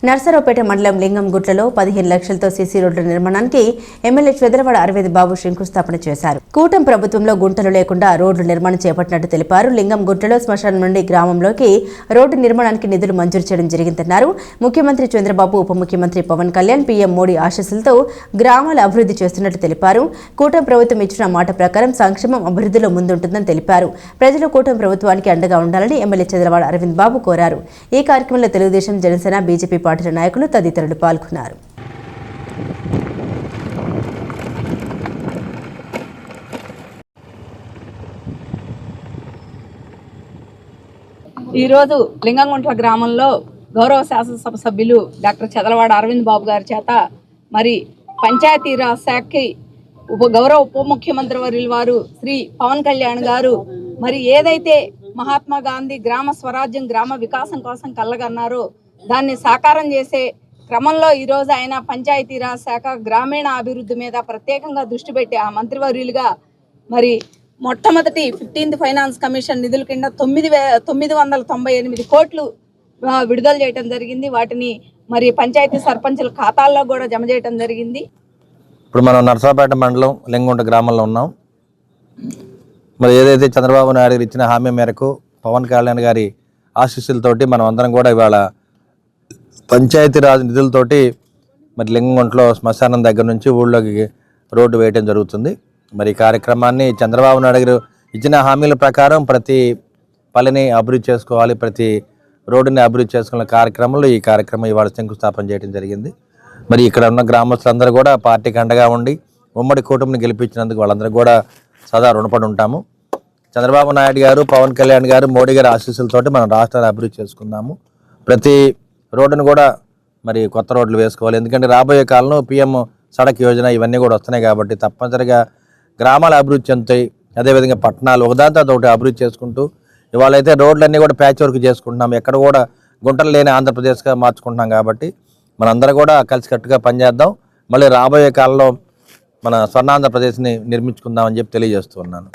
నర్సరావుపేట మండలం లింగంగుట్లలో 15 లక్షలతో సీసీ రోడ్ల నిర్మాణానికి ఎమ్మెల్యే చంద్రవాడ అరవింద్ బాబు శంకుస్థాపన చేశారు. కూటమి ప్రభుత్వంలో గుంటలు లేకుండా రోడ్లు నిర్మాణం చేపట్టినట్టు తెలిపారు. లింగంగుట్లలో శ్మశానం నుండి గ్రామంలోకి రోడ్డు నిర్మాణానికి నిధులు మంజూరు చేయడం జరిగిందన్నారు. ముఖ్యమంత్రి చంద్రబాబు, ఉప ముఖ్యమంత్రి పవన్ కళ్యాణ్, పీఎం మోడీ ఆశీస్సులతో గ్రామాల అభివృద్ధి చేస్తున్నట్టు తెలిపారు. కూటమి ప్రభుత్వం ఇచ్చిన మాట ప్రకారం సంక్షేమం అభివృద్ధిలో ముందుంటుందని తెలిపారు. ప్రజలు కూటమి ప్రభుత్వానికి అండగా ఉండాలని ఎమ్మెల్యే చంద్రవాడ అరవింద్ బాబు కోరారు. ఈ కార్యక్రమంలో తెలుగుదేశం, జనసేన, బీజేపీ పార్టీల నాయకులు తదితరులు పాల్గొన్నారు. ఈరోజు లింగంగుంట్ల గ్రామంలో గౌరవ శాసనసభ సభ్యులు డాక్టర్ చంద్రవాడ అరవింద్ బాబు గారి చేత మరి పంచాయతీరాజ్ శాఖకి గౌరవ ఉప ముఖ్యమంత్రి వర్యుల వారు శ్రీ పవన్ కళ్యాణ్ గారు మరి ఏదైతే మహాత్మా గాంధీ గ్రామ స్వరాజ్యం, గ్రామ వికాసం కోసం కలగన్నారో దాన్ని సాకారం చేసే క్రమంలో ఈరోజు ఆయన పంచాయతీరాజ్ శాఖ గ్రామీణ అభివృద్ధి మీద ప్రత్యేకంగా దృష్టి పెట్టి ఆ మంత్రివర్యులుగా మరి మొట్టమొదటి 15th ఫైనాన్స్ కమిషన్ నిధుల కింద 998 కోట్లు విడుదల చేయడం జరిగింది. వాటిని మరి పంచాయతీ సర్పంచుల ఖాతాల్లో కూడా జమ చేయడం జరిగింది. ఇప్పుడు మనం నర్సరావుపేట మండలం లింగంగుంట గ్రామంలో ఉన్నాం. మరి ఏదైతే చంద్రబాబు నాయుడు గారు ఇచ్చిన హామీ మేరకు పవన్ కళ్యాణ్ గారి ఆశీస్సులతోటి మనం అందరం కూడా ఇవాళ పంచాయతీరాజ్ నిధులతోటి మరి లింగంగుంటలో శ్మశానం దగ్గర నుంచి ఊళ్ళోకి రోడ్డు వేయడం జరుగుతుంది. మరి ఈ కార్యక్రమాన్ని చంద్రబాబు నాయుడు గారు ఇచ్చిన హామీల ప్రకారం ప్రతి పల్లెని అభివృద్ధి చేసుకోవాలి, ప్రతి రోడ్డుని అభివృద్ధి చేసుకునే కార్యక్రమంలో ఈ కార్యక్రమం ఇవాళ శంకుస్థాపన చేయడం జరిగింది. మరి ఇక్కడ ఉన్న గ్రామస్తులందరూ కూడా పార్టీకి అండగా ఉండి ఉమ్మడి కూటమిని గెలిపించినందుకు వాళ్ళందరూ కూడా సదా రుణపడి ఉంటాము. చంద్రబాబు నాయుడు గారు, పవన్ కళ్యాణ్ గారు, మోడీ గారి ఆశీస్సులతోటి మనం రాష్ట్రాన్ని అభివృద్ధి చేసుకుందాము. ప్రతి రోడ్డును కూడా మరి కొత్త రోడ్లు వేసుకోవాలి. ఎందుకంటే రాబోయే కాలంలో పీఎం సడక్ యోజన ఇవన్నీ కూడా వస్తున్నాయి కాబట్టి తప్పనిసరిగా గ్రామాల అభివృద్ధి చెందుతాయి. అదేవిధంగా పట్టణాలు ఒకదాంతో ఒకటి అభివృద్ధి చేసుకుంటూ ఇవాళైతే రోడ్లన్నీ కూడా ప్యాచ్ వర్క్ చేసుకుంటున్నాం. ఎక్కడ కూడా గుంటలు లేని ఆంధ్రప్రదేశ్గా మార్చుకుంటున్నాం కాబట్టి మనందరూ కూడా కలిసికట్టుగా పనిచేద్దాం. మళ్ళీ రాబోయే కాలంలో మన స్వర్ణాంధ్రప్రదేశ్ని నిర్మించుకుందామని చెప్పి తెలియజేస్తున్నాను.